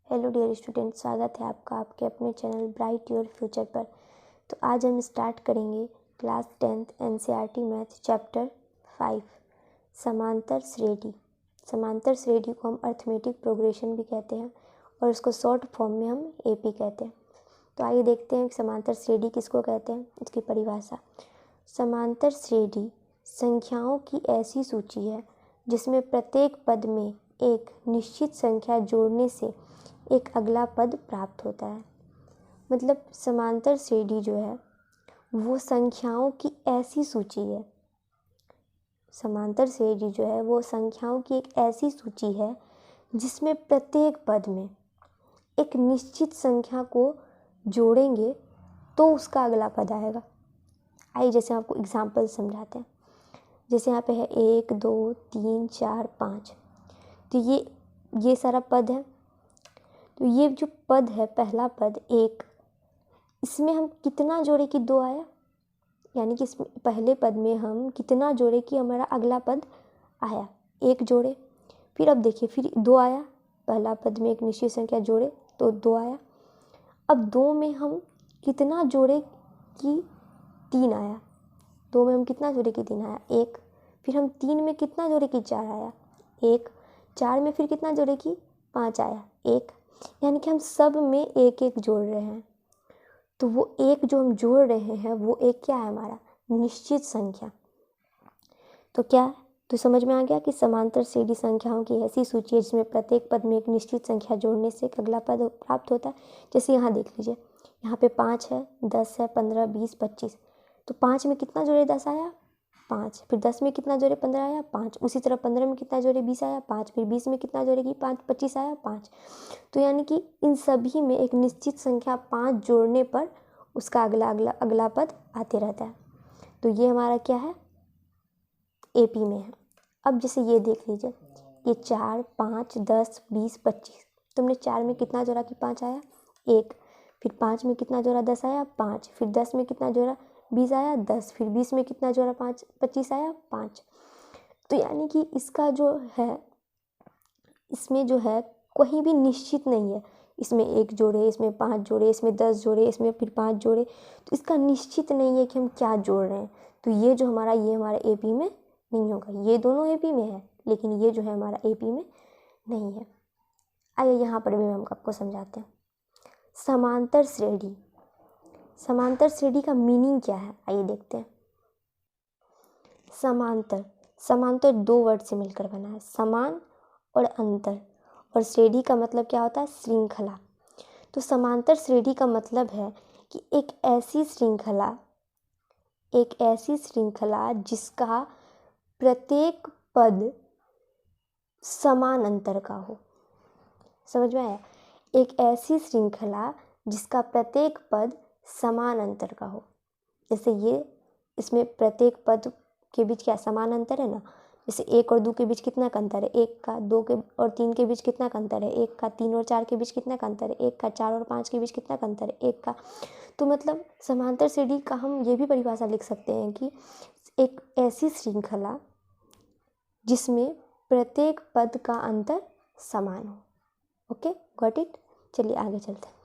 Hello dear student, स्वागत है आपका आपके अपने चैनल ब्राइट योर फ्यूचर पर। तो आज हम स्टार्ट करेंगे class 10th NCERT math chapter 5 समांतर श्रेणी। समांतर श्रेणी को हम अर्थमेटिक प्रोग्रेशन भी कहते हैं और उसको शॉर्ट फॉर्म में हम एपी कहते हैं। तो आइए देखते हैं कि समांतर श्रेणी किसको कहते हैं, उसकी परिभाषा। समांतर श्रेणी संख्याओं की ऐसी सूची है जिसमें प्रत्येक पद में एक निश्चित संख्या जोड़ने से एक अगला पद प्राप्त होता है। मतलब समांतर श्रेणी जो है वो संख्याओं की ऐसी सूची है। समांतर श्रेणी जो है वो संख्याओं की एक ऐसी सूची है जिसमें प्रत्येक पद में एक निश्चित संख्या को जोड़ेंगे तो उसका अगला पद आएगा। आइए जैसे आपको एग्जाम्पल समझाते हैं। जैसे यहाँ पे है 1 2 3 4 5, तो ये सारा पद है। तो ये जो पद है, पहला पद 1, इसमें हम कितना जोड़े कि 2 आया, यानी कि इसमें पहले पद में हम कितना जोड़े कि हमारा अगला पद आया, 1 जोड़े। फिर अब देखिए, फिर 2 आया, पहला पद में एक निश्चित संख्या जोड़े तो 2 आया। अब 2 में हम कितना जोड़े कि 3 आया, 2 में हम कितना जोड़े कि 3 आया, 1। फिर हम 3 में कितना जोड़े कि 4 आया, 1। 4 में फिर कितना जोड़े कि 5 आया, 1। यानी कि हम सब में एक एक जोड़ रहे हैं। तो वो एक जो हम जोड़ रहे हैं वो एक क्या है, हमारा निश्चित संख्या। तो क्या है, तो समझ में आ गया कि समांतर श्रेणी संख्याओं की ऐसी सूची है जिसमें प्रत्येक पद में एक निश्चित संख्या जोड़ने से एक अगला पद प्राप्त होता है। जैसे यहाँ देख लीजिए, यहाँ पे 5 है, 10 है, 15, 20, 25। तो 5 में कितना जोड़े 10 आया, 5। फिर 10 में कितना जोड़े 15 आया, 5। उसी तरह 15 में कितना जोड़े 20 आया, 5। फिर 20 में कितना जोड़े कि 5, 25 आया, 5। तो यानी कि इन सभी में एक निश्चित संख्या 5 जोड़ने पर उसका अगला पद आते रहता है। तो ये हमारा क्या है, एपी में है। अब जैसे ये देख लीजिए, ये 4, 5, 10, 20, 25। तुमने 4 में कितना जोड़ा कि 5 आया, 1। फिर 5 में कितना जोड़ा 10 आया, 5। फिर 10 में कितना जोड़ा 20 आया, 10। फिर 20 में कितना जोड़ा 5, 25 आया, 5। तो यानी कि इसका जो है, इसमें जो है कोई भी निश्चित नहीं है। इसमें 1 जोड़े, इसमें 5 जोड़े, इसमें 10 जोड़े, इसमें फिर 5 जोड़े। तो इसका निश्चित नहीं है कि हम क्या जोड़ रहे हैं। तो ये जो हमारा, ये हमारा एपी में नहीं होगा। ये दोनों एपी में है लेकिन ये जो है हमारा एपी में नहीं है। आइए यहाँ पर भी हम आपको समझाते हैं। समांतर श्रेणी, समांतर श्रेणी का मीनिंग क्या है, आइए देखते हैं। समांतर, समांतर 2 वर्ड से मिलकर बना है, समान और अंतर। और श्रेणी का मतलब क्या होता है, श्रृंखला। तो समांतर श्रेणी का मतलब है कि एक ऐसी श्रृंखला जिसका प्रत्येक पद समान अंतर का हो। समझ में आया, एक ऐसी श्रृंखला जिसका प्रत्येक पद समान अंतर का हो। जैसे ये, इसमें प्रत्येक पद के बीच क्या समान अंतर है ना। जैसे 1 और 2 के बीच कितना का अंतर है, 1 का। 2 के और 3 के बीच कितना का अंतर है, 1 का। 3 और 4 के बीच कितना का अंतर है, 1 का। 4 और 5 के बीच कितना का अंतर है, 1 का। तो मतलब समांतर श्रेणी का हम ये भी परिभाषा लिख सकते हैं कि एक ऐसी श्रृंखला जिसमें प्रत्येक पद का अंतर समान हो। Okay, got it. चलिए आगे चलते हैं।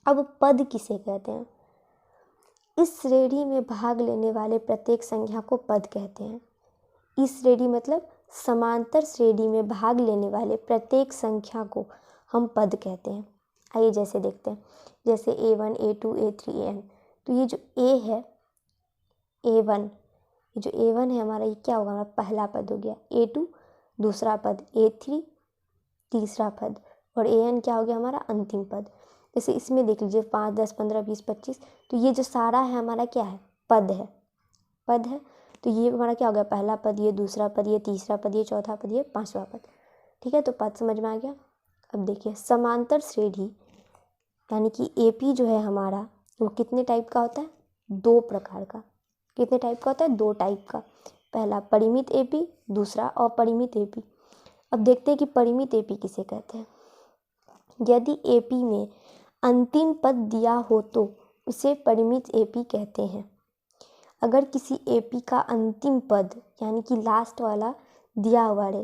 अब पद किसे कहते हैं, इस श्रेणी में भाग लेने वाले प्रत्येक संख्या को पद कहते हैं। इस श्रेणी मतलब समांतर श्रेणी में भाग लेने वाले प्रत्येक संख्या को हम पद कहते हैं। आइए जैसे देखते हैं, जैसे A1, A2, A3, AN। तो ये जो A है, A1, ये जो A1 है हमारा, ये क्या होगा, हमारा पहला पद हो गया। A2 दूसरा पद, A3 तीसरा पद, और AN क्या हो गया, हमारा अंतिम पद। जैसे इसमें देख लीजिए 5, 10, 15, 20, 25। तो ये जो सारा है हमारा क्या है, पद है, पद है। तो ये हमारा क्या हो गया, पहला पद, ये दूसरा पद, ये तीसरा पद, ये चौथा पद, ये 5वां पद। ठीक है, तो पद समझ में आ गया। अब देखिए, समांतर श्रेणी यानी कि एपी जो है हमारा, वो कितने टाइप का होता है, 2 प्रकार का। कितने टाइप का होता है, 2 टाइप का। पहला परिमित एपी, दूसरा अपरिमित एपी। अब देखते हैं कि परिमित एपी किसे कहते हैं। यदि एपी में अंतिम पद दिया हो तो उसे परिमित एपी कहते हैं। अगर किसी एपी का अंतिम पद यानी कि लास्ट वाला दिया हुआ है,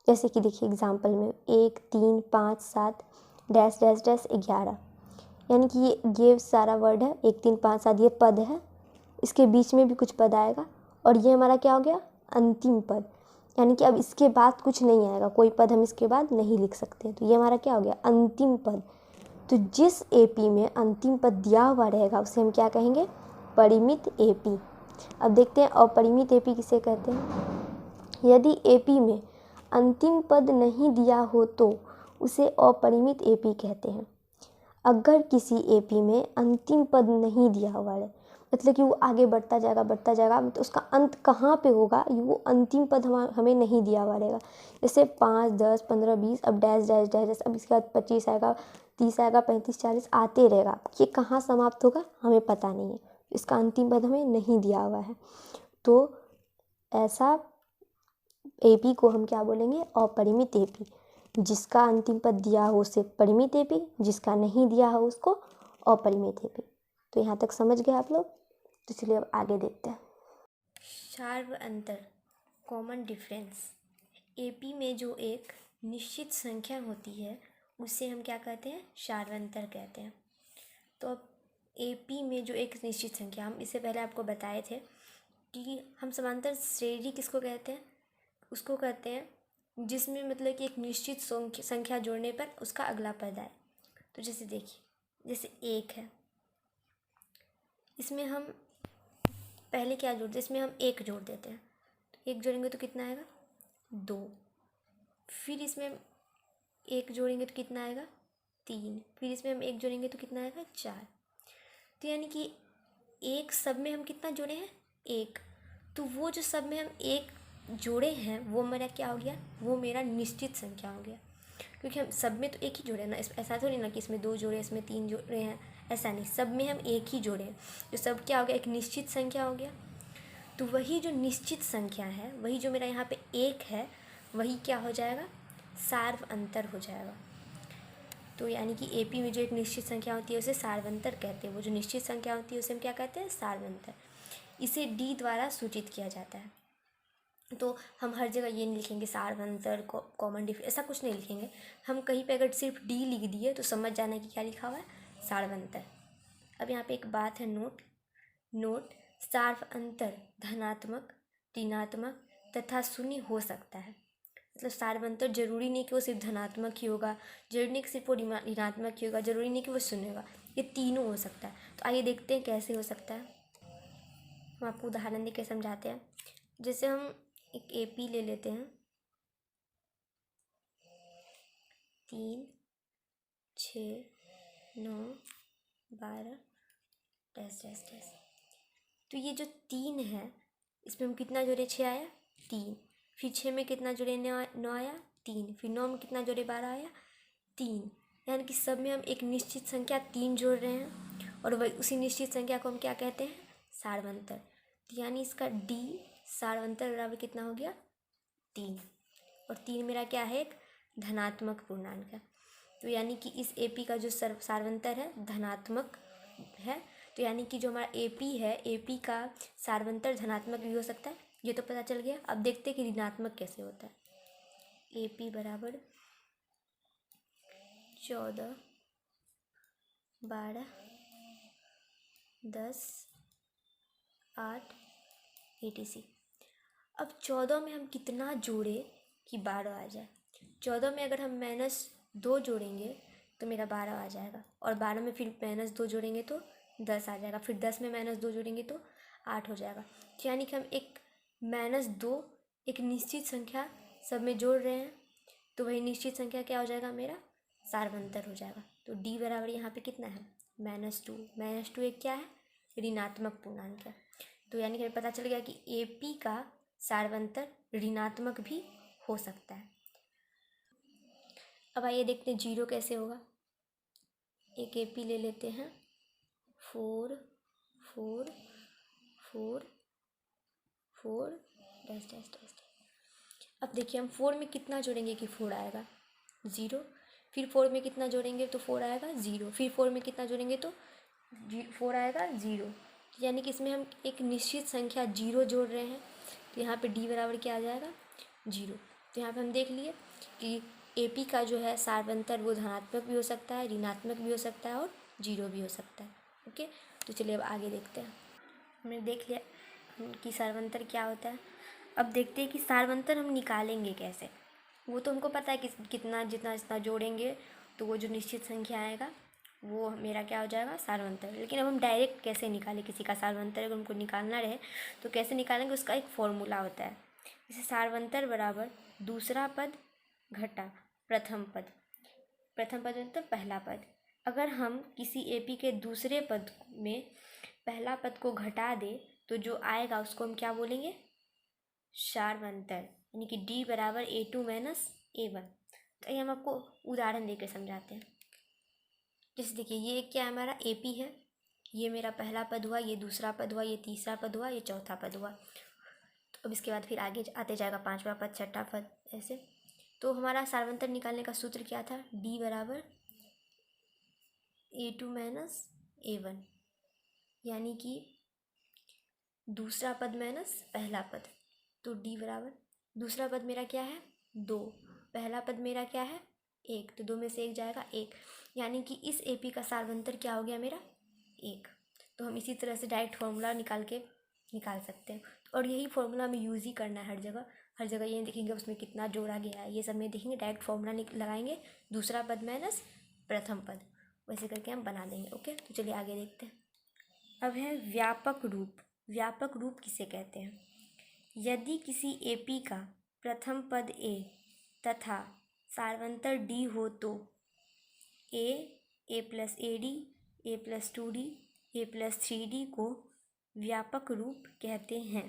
जैसे कि देखिए एग्जाम्पल में 1, 3, 5, 7, डैश डैश डैश 11। यानी कि ये सारा वर्ड है 1 3 5 7, ये पद है, इसके बीच में भी कुछ पद आएगा और ये हमारा क्या हो गया अंतिम पद। यानी कि अब इसके बाद कुछ नहीं आएगा, कोई पद हम इसके बाद नहीं लिख सकते। तो ये हमारा क्या हो गया अंतिम पद। तो जिस एपी में अंतिम पद दिया हुआ रहेगा उसे हम क्या कहेंगे परिमित एपी। अब देखते हैं अपरिमित एपी किसे कहते हैं। यदि एपी में अंतिम पद नहीं दिया हो तो उसे अपरिमित एपी कहते हैं। अगर किसी एपी में अंतिम पद नहीं दिया हुआ है, मतलब कि वो आगे बढ़ता जाएगा, तो उसका अंत कहाँ पे होगा, वो अंतिम पद हमें नहीं दिया हुआ रहेगा। जैसे 5 10 15 20, अब डैश डैश डैश डैश, अब इसके बाद 25 आएगा, 30 आएगा, 35 40 आते रहेगा। ये कहाँ समाप्त होगा हमें पता नहीं है, इसका अंतिम पद हमें नहीं दिया हुआ है। तो ऐसा एपी को हम क्या बोलेंगे अपरिमित एपी। जिसका अंतिम पद दिया हो उसे परिमित एपी, जिसका नहीं दिया हो उसको अपरिमित एपी। तो यहाँ तक समझ गए आप लोग। तो चलिए अब आगे देखते हैं। सार्व अंतर कॉमन डिफरेंस। एपी में जो एक निश्चित संख्या होती है उसे हम क्या कहते हैं सार्वंतर कहते हैं। तो अब एपी में जो एक निश्चित संख्या, हम इससे पहले आपको बताए थे कि हम समांतर श्रेणी किसको कहते हैं, उसको कहते हैं जिसमें मतलब कि एक निश्चित संख्या जोड़ने पर उसका अगला पद आए। तो जैसे देखिए, जैसे 1 है, इसमें हम पहले क्या जोड़ते हैं, इसमें हम 1 जोड़ देते हैं। तो 1 जोड़ेंगे तो कितना आएगा 2। फिर इसमें 1 जोड़ेंगे तो कितना आएगा 3। फिर इसमें हम 1 जोड़ेंगे तो कितना आएगा 4। तो यानी कि एक सब में हम कितना जोड़े हैं 1। तो वो जो सब में हम 1 जोड़े हैं वो मेरा क्या हो गया, वो मेरा निश्चित संख्या हो गया। क्योंकि हम सब में तो 1 ही जोड़े ना, ऐसा थोड़ी ना कि इसमें 2 जोड़े इसमें 3 जोड़े हैं, ऐसा नहीं, सब में हम 1 ही जोड़े हैं। तो सब क्या हो गया एक निश्चित संख्या हो गया। तो वही जो निश्चित संख्या है, वही जो मेरा यहाँ पे 1 है, वही क्या हो जाएगा सार्व अंतर हो जाएगा। तो यानी कि एपी में जो एक निश्चित संख्या होती है उसे सार्वंतर कहते हैं। वो जो निश्चित संख्या होती है उसे हम क्या कहते हैं सार्वंतर। इसे डी द्वारा सूचित किया जाता है। तो हम हर जगह ये नहीं लिखेंगे सार्वंतर कॉमन डिफरेंस, ऐसा कुछ नहीं लिखेंगे। हम कहीं पे अगर सिर्फ डी लिख दिए तो समझ जाना कि क्या लिखा हुआ है सार्वंतर। अब यहाँ पे एक बात है, नोट सार्व अंतर धनात्मक, ऋणात्मक तथा शून्य हो सकता है। मतलब सार्वंतर जरूरी नहीं कि वो सिर्फ धनात्मक ही होगा, जरूरी नहीं कि सिर्फ वो ऋणात्मक ही होगा, जरूरी नहीं कि वो शून्य होगा, ये तीनों हो सकता है। तो आइए देखते हैं कैसे हो सकता है। हम आपको उदाहरण देकर समझाते हैं। जैसे हम एक एपी ले लेते हैं 3 6 9 12 डैश डैश डैश। तो ये जो 3 है इसमें हम कितना जोड़े 6 आया 3, फिर 6 में कितना जोड़े 9 आया 3, फिर 9 में कितना जोड़े 12 आया 3। यानी कि सब में हम एक निश्चित संख्या 3 जोड़ रहे हैं और वही उसी निश्चित संख्या को हम क्या कहते हैं सार्वंतर। तो यानी इसका डी सार्वंतर बराबर कितना हो गया 3। और 3 मेरा क्या है एक धनात्मक पूर्णांक है। तो यानी कि इस एपी का जो सार्वंतर है धनात्मक है। तो यानी कि जो हमारा एपी है, एपी का सार्वंतर धनात्मक भी हो सकता है, ये तो पता चल गया। अब देखते हैं कि ऋणात्मक कैसे होता है। एपी बराबर 14 12 10 8 etc। अब 14 में हम कितना जोड़े कि 12 आ जाए। 14 में अगर हम -2 जोड़ेंगे तो मेरा 12 आ जाएगा, और 12 में फिर -2 जोड़ेंगे तो 10 आ जाएगा, फिर 10 में -2 जोड़ेंगे तो 8 हो जाएगा। तो यानी कि हम एक -2 एक निश्चित संख्या सब में जोड़ रहे हैं, तो वही निश्चित संख्या क्या हो जाएगा मेरा सार्वंतर हो जाएगा। तो डी बराबर यहाँ पे कितना है -2। -2 एक क्या है ऋणात्मक पूर्णांक है। तो यानी कि हमें पता चल गया कि एपी का सार्वंतर ऋणात्मक भी हो सकता है। अब आइए देखते हैं 0 कैसे होगा। एक एपी ले लेते हैं 4 4 4 4 डैश डैश डैश। अब देखिए हम 4 में कितना जोड़ेंगे कि 4 आएगा 0, फिर 4 में कितना जोड़ेंगे तो 4 आएगा 0, फिर 4 में कितना जोड़ेंगे तो 4 आएगा 0। यानी कि इसमें हम एक निश्चित संख्या 0 जोड़ रहे हैं। तो यहाँ पे डी बराबर क्या आ जाएगा 0। तो यहाँ पे हम देख लिए कि एपी का जो है सार्वंतर वो धनात्मक भी हो सकता है, ऋणात्मक भी हो सकता है और जीरो भी हो सकता है। ओके, तो चलिए अब आगे देखते हैं। हमने देख लिया कि सार्वंतर क्या होता है। अब देखते हैं कि सार्वंतर हम निकालेंगे कैसे। वो तो हमको पता है कि कितना जितना जितना जोड़ेंगे तो वो जो निश्चित संख्या आएगा वो मेरा क्या हो जाएगा, सार्वंतर। लेकिन अब हम डायरेक्ट कैसे निकालें किसी का सार्वंतर, अगर हमको निकालना रहे तो कैसे निकालेंगे, उसका एक फॉर्मूला होता है। जैसे सार्वंतर बराबर दूसरा पद घटा प्रथम पद। प्रथम पद मतलब पहला पद। अगर हम किसी एपी के दूसरे पद में पहला पद को घटा दे तो जो आएगा उसको हम क्या बोलेंगे, सार्वंतर। यानी कि डी बराबर A2 माइनस A1। तो ये हम आपको उदाहरण देकर समझाते हैं। जैसे देखिए, ये क्या है, हमारा एपी है, ये मेरा पहला पद हुआ, ये दूसरा पद हुआ, ये तीसरा पद हुआ, ये चौथा पद हुआ। तो अब इसके बाद फिर आगे आते जाएगा पांचवा पद, छठा पद, ऐसे। तो हमारा सार्वंतर निकालने का सूत्र क्या था, डी बराबर A2 माइनस A1, यानी कि दूसरा पद माइनस पहला पद। तो डी बराबर दूसरा पद मेरा क्या है, 2, पहला पद मेरा क्या है, 1, तो 2 में से 1 जाएगा 1, यानी कि इस एपी का सार्वंतर क्या हो गया मेरा, 1। तो हम इसी तरह से डायरेक्ट फार्मूला निकाल सकते हैं। और यही फार्मूला हमें यूज़ ही करना है हर जगह। हर जगह ये देखेंगे उसमें कितना जोड़ा गया है, ये सब में देखेंगे, डायरेक्ट फार्मूला लगाएंगे, दूसरा पद माइनस प्रथम पद, वैसे करके हम बना देंगे। ओके, तो चलिए आगे देखते हैं। अब है व्यापक रूप। व्यापक रूप किसे कहते हैं, यदि किसी एपी का प्रथम पद ए तथा सार्वंतर डी हो तो A plus AD, A plus 2D, A plus 3D को व्यापक रूप कहते हैं।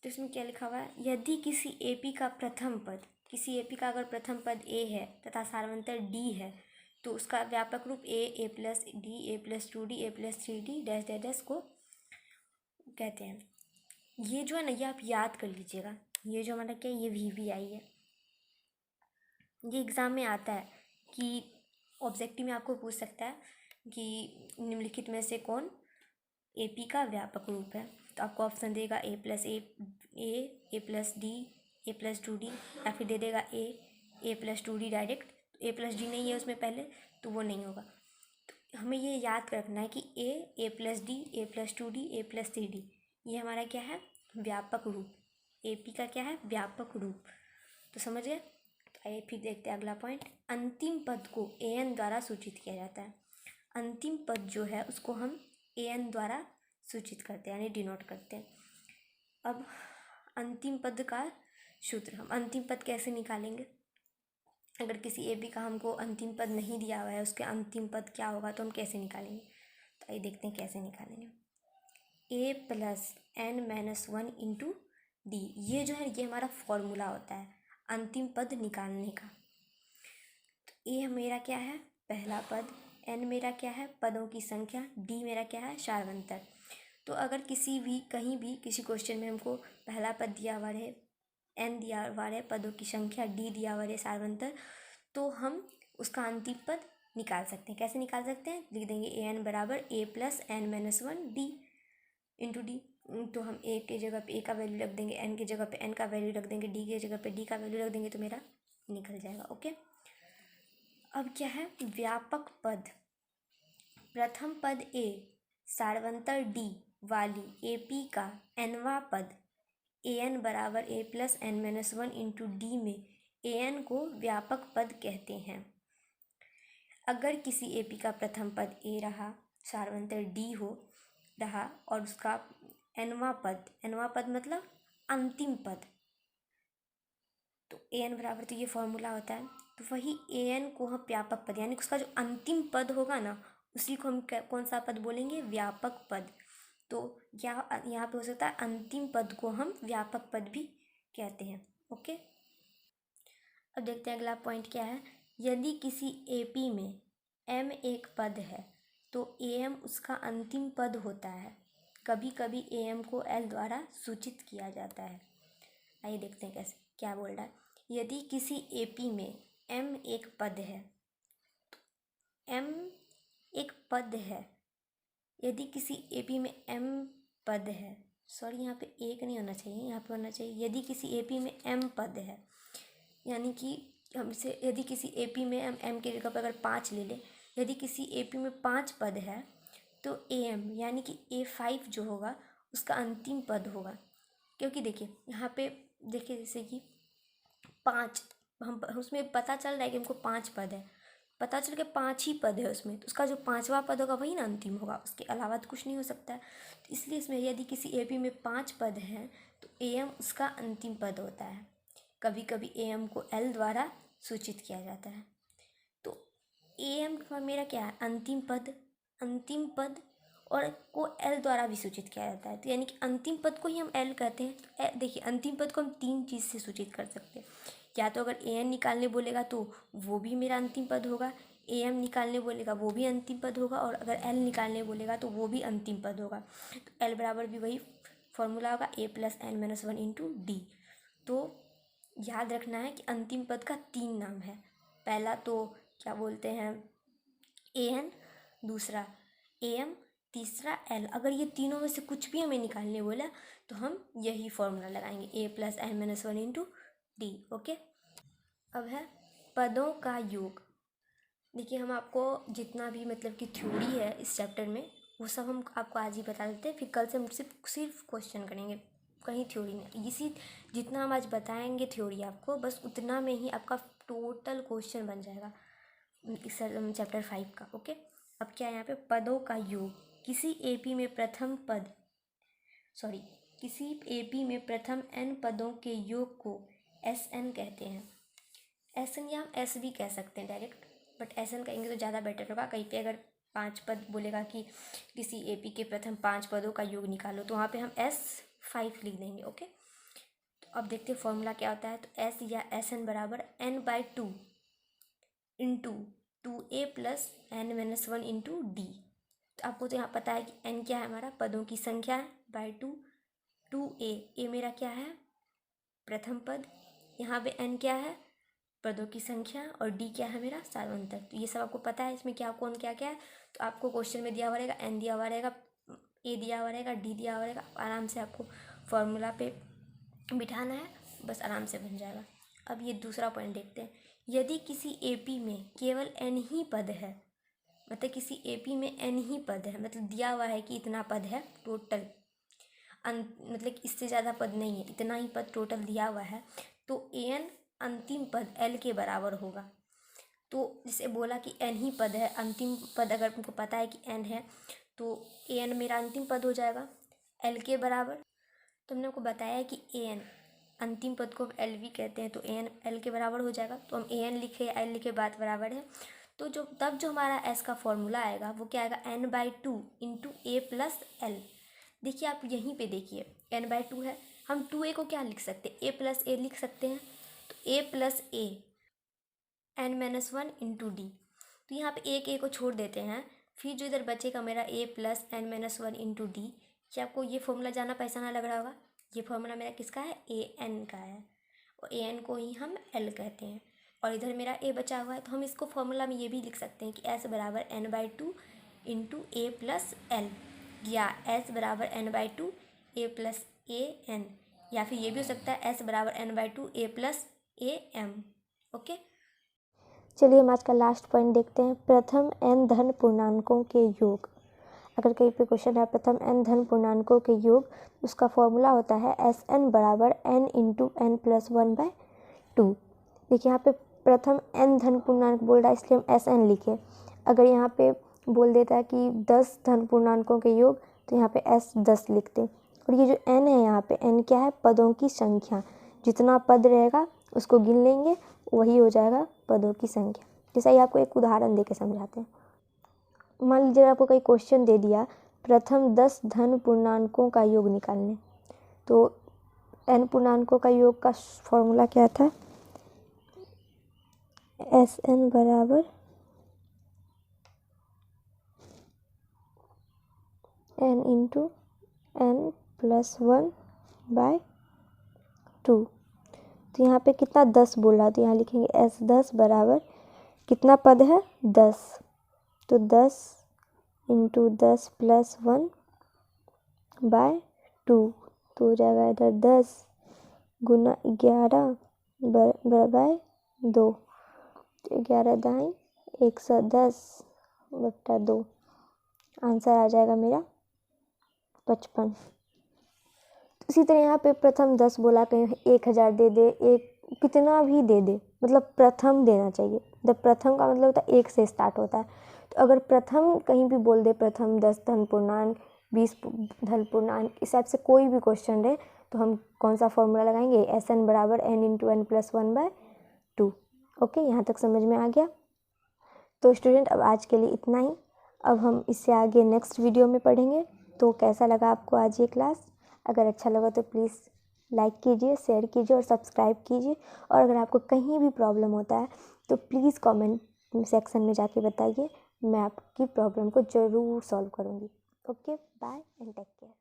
तो इसमें क्या लिखा हुआ है, यदि किसी एपी का प्रथम पद, किसी एपी का अगर प्रथम पद ए है तथा सार्वंतर डी है तो उसका व्यापक रूप A plus D, A plus 2D, A plus 3D dash dash dash को कहते हैं। ये जो है ना, ये आप याद कर लीजिएगा। ये जो हमारा क्या है, ये VBI है। ये एग्ज़ाम में आता है कि ऑब्जेक्टिव में आपको पूछ सकता है कि निम्नलिखित में से कौन एपी का व्यापक रूप है। तो आपको ऑप्शन देगा A plus A plus D, A plus 2D, या फिर दे देगा A plus 2D direct. A plus D नहीं है उसमें पहले, तो वो नहीं होगा। तो हमें ये याद रखना है कि A plus D, A plus 2D, A plus 3D, ये हमारा क्या है, व्यापक रूप। एपी का क्या है, व्यापक रूप। तो समझ गए। तो आइए फिर देखते हैं अगला पॉइंट। अंतिम पद को AN द्वारा सूचित किया जाता है। अंतिम पद जो है उसको हम AN द्वारा सूचित करते हैं, यानी डिनोट करते हैं। अब अंतिम पद का सूत्र, हम अंतिम पद कैसे निकालेंगे। अगर किसी एपी का हमको अंतिम पद नहीं दिया हुआ है, उसके अंतिम पद क्या होगा, तो हम कैसे निकालेंगे। तो आइए देखते हैं कैसे निकालेंगे। A plus N minus 1 into D, ये जो है ये हमारा फॉर्मूला होता है अंतिम पद निकालने का। तो A मेरा क्या है, पहला पद, N मेरा क्या है, पदों की संख्या, D मेरा क्या है, सार्वंतर। तो अगर किसी भी कहीं भी किसी क्वेश्चन में हमको पहला पद दिया हुआ है, N दिया हुआ है, पदों की संख्या, D दिया हुआ है, सार्वंतर, तो हम उसका अंतिम पद निकाल सकते हैं। कैसे निकाल सकते हैं, लिख देंगे AN बराबर A plus N minus 1 D into D. तो हम A की जगह पे A का वैल्यू रख देंगे, N की जगह पे N का वैल्यू रख देंगे, D की जगह पे D का वैल्यू रख देंगे, तो मेरा निकल जाएगा। ओके, अब क्या है, व्यापक पद। प्रथम पद A सार्वंतर D वाली एपी का nवां पद AN बराबर A plus N minus 1 into D में AN को व्यापक पद कहते हैं। अगर किसी एपी का प्रथम पद A रहा, सार्वंतर D रहा और उसका nवां पद मतलब अंतिम पद, तो AN बराबर, तो ये फॉर्मूला होता है। तो वही AN को हम व्यापक पद, यानी उसका जो अंतिम पद होगा ना, उसी को हम कौन सा पद बोलेंगे, व्यापक पद। तो यहाँ पे हो सकता है अंतिम पद को हम व्यापक पद भी कहते हैं। ओके, अब देखते हैं अगला पॉइंट क्या है। यदि किसी एपी में M एक पद है तो AM उसका अंतिम पद होता है। कभी कभी AM को L द्वारा सूचित किया जाता है। आइए देखते हैं कैसे, क्या बोल रहा है। यदि किसी एपी में M एक पद है, M एक पद है, यदि किसी एपी में M पद है, सॉरी यहाँ पे एक नहीं होना चाहिए, यहाँ पे होना चाहिए यदि किसी एपी में M पद है, यानी कि हमसे यदि किसी एपी में हम एम के जगह पर अगर 5 ले लें, यदि किसी एपी में 5 पद है तो एम यानी कि A5 जो होगा उसका अंतिम पद होगा। क्योंकि देखिए यहाँ पे देखिए जैसे कि 5 हम उसमें पता चल रहा है कि हमको 5 पद है, पता चल के 5 ही पद है उसमें, तो उसका जो 5वां पद होगा वही ना अंतिम होगा, उसके अलावा तो कुछ नहीं हो सकता है। तो इसलिए इसमें यदि किसी एपी में 5 पद हैं तो एम उसका अंतिम पद होता है। कभी कभी एम को एल द्वारा सूचित किया जाता है। तो एम मेरा क्या है, अंतिम पद और को एल द्वारा भी सूचित किया जाता है। तो यानी कि अंतिम पद को ही हम एल कहते हैं। तो देखिए अंतिम पद को हम 3 चीज़ से सूचित कर सकते हैं। या तो अगर ए एन निकालने बोलेगा तो वो भी मेरा अंतिम पद होगा, ए एम निकालने बोलेगा वो भी अंतिम पद होगा, और अगर एल निकालने बोलेगा तो वो भी अंतिम पद होगा। तो एल बराबर भी वही फॉर्मूला होगा, A plus N minus 1 into D. तो याद रखना है कि अंतिम पद का 3 नाम है। पहला तो क्या बोलते हैं ए एन, दूसरा ए एम, तीसरा एल। अगर ये तीनों में से कुछ भी हमें निकालने बोला तो हम यही फॉर्मूला लगाएंगे, A plus N minus 1 into D. Okay, अब है पदों का योग। देखिए हम आपको जितना भी मतलब कि थ्योरी है इस चैप्टर में वो सब हम आपको आज ही बता देते हैं, फिर कल से हम सिर्फ क्वेश्चन करेंगे, कहीं थ्योरी नहीं। इसी जितना हम आज बताएंगे थ्योरी आपको, बस उतना में ही आपका टोटल क्वेश्चन बन जाएगा इस चैप्टर 5 का। ओके, अब क्या है यहाँ पे, पदों का योग। किसी एपी में प्रथम n पदों के योग को Sn कहते हैं। Sn या हम S भी कह सकते हैं डायरेक्ट, बट Sn कहेंगे तो ज़्यादा बेटर होगा। कहीं पे अगर 5 पद बोलेगा कि किसी एपी के प्रथम 5 पदों का योग निकालो तो वहाँ पे हम S5 लिख देंगे। ओके, तो अब देखते हैं फॉर्मूला क्या होता है। तो S या Sn बराबर n/2 into 2a plus N minus 1 into D. तो आपको तो यहाँ पता है कि n क्या है, हमारा पदों की संख्या है, बाई 2a, ए मेरा क्या है, प्रथम पद, यहाँ पे n क्या है, पदों की संख्या, और d क्या है, मेरा सार्वंतर। तो ये सब आपको पता है इसमें क्या कौन क्या क्या है। तो आपको क्वेश्चन में दिया हुआ रहेगा, n दिया हुआ रहेगा, a दिया हुआ रहेगा, d दिया हुआ रहेगा। आराम से आपको फॉर्मूला पे बिठाना है, बस आराम से बन जाएगा। अब ये दूसरा पॉइंट देखते हैं। यदि किसी एपी में केवल n ही पद है, मतलब किसी एपी में n ही पद है, मतलब दिया हुआ है कि इतना पद है टोटल, मतलब इससे ज़्यादा पद नहीं है, इतना ही पद टोटल दिया हुआ है, तो an अंतिम पद l के बराबर होगा। तो जिसे बोला कि n ही पद है, अंतिम पद अगर तुमको पता है कि n है तो an मेरा अंतिम पद हो जाएगा l के बराबर। तो हमने आपको बताया कि an अंतिम पद को एल भी कहते हैं, तो an l के बराबर हो जाएगा। तो हम an लिखे या l लिखे बात बराबर है। तो जो हमारा s का फॉर्मूला आएगा वो क्या आएगा, n/2 इंटू ए प्लस एल। देखिए आप यहीं पे देखिए n/2 है, हम 2a को क्या लिख सकते हैं, a प्लस ए लिख सकते हैं। तो a plus a n minus 1 into D. तो यहाँ पे एक ए को छोड़ देते हैं, फिर जो इधर बचेगा मेरा a plus N minus 1 into d. क्या आपको ये फॉर्मूला जाना पहचाना लग रहा होगा, ये फॉर्मूला मेरा किसका है, ए एन का है, और ए एन को ही हम एल कहते हैं। और इधर मेरा ए बचा हुआ है, तो हम इसको फॉर्मूला में ये भी लिख सकते हैं कि एस बराबर n/2 इंटू ए प्लस एल, या एस बराबर n/2 a plus a N, या फिर ये भी हो सकता है एस बराबर n/2 a plus a m. Okay, चलिए हम आज का लास्ट पॉइंट देखते हैं, प्रथम n धन पूर्णांकों के योग। अगर कहीं पे क्वेश्चन है प्रथम n धन पूर्णांकों के योग, उसका फॉर्मूला होता है Sn बराबर n इंटू एन प्लस 1/2। देखिए यहाँ पे प्रथम n धन पूर्णांक बोल रहा है इसलिए हम Sn लिखे। अगर यहाँ पे बोल देता है कि 10 धन पूर्णांकों के योग तो यहाँ पे S10 लिखते। और ये जो n है, यहाँ पे n क्या है, पदों की संख्या, जितना पद रहेगा उसको गिन लेंगे, वही हो जाएगा पदों की संख्या। जैसा ही आपको एक उदाहरण देके समझाते हैं। मान लीजिए आपको कोई क्वेश्चन दे दिया प्रथम 10 धन पूर्णांकों का योग निकालने, तो n पूर्णांकों का योग का फॉर्मूला क्या था, Sn बराबर n इंटू एन प्लस 1/2। तो यहाँ पे कितना 10 बोला, तो यहाँ लिखेंगे S10 बराबर कितना पद है, 10। तो 10 इंटू 10 प्लस 1/2, तो हो जाएगा इधर 10 गुना 11 बाय 2, 11 दाएँ 110/2, आंसर आ जाएगा मेरा 55। इसी तरह यहाँ पे प्रथम 10 बोला, कहीं 1000 दे दे, एक कितना भी दे दे, मतलब प्रथम देना चाहिए। जब प्रथम का मतलब होता है 1 से स्टार्ट होता है, तो अगर प्रथम कहीं भी बोल दे, प्रथम 10 धन पूर्णांक 20 धन पूर्णांक, इस टाइप से कोई भी क्वेश्चन रहे तो हम कौन सा फॉर्मूला लगाएंगे, SN बराबर n × n + 1/2। ओके, यहाँ तक समझ में आ गया। तो स्टूडेंट अब आज के लिए इतना ही, अब हम इससे आगे नेक्स्ट वीडियो में पढ़ेंगे। तो कैसा लगा आपको आज ये क्लास? अगर अच्छा लगा तो प्लीज़ लाइक कीजिए, शेयर कीजिए और सब्सक्राइब कीजिए। और अगर आपको कहीं भी प्रॉब्लम होता है तो प्लीज़ कमेंट सेक्शन में जाके बताइए, मैं आपकी प्रॉब्लम को ज़रूर सॉल्व करूँगी। Okay, bye and take care.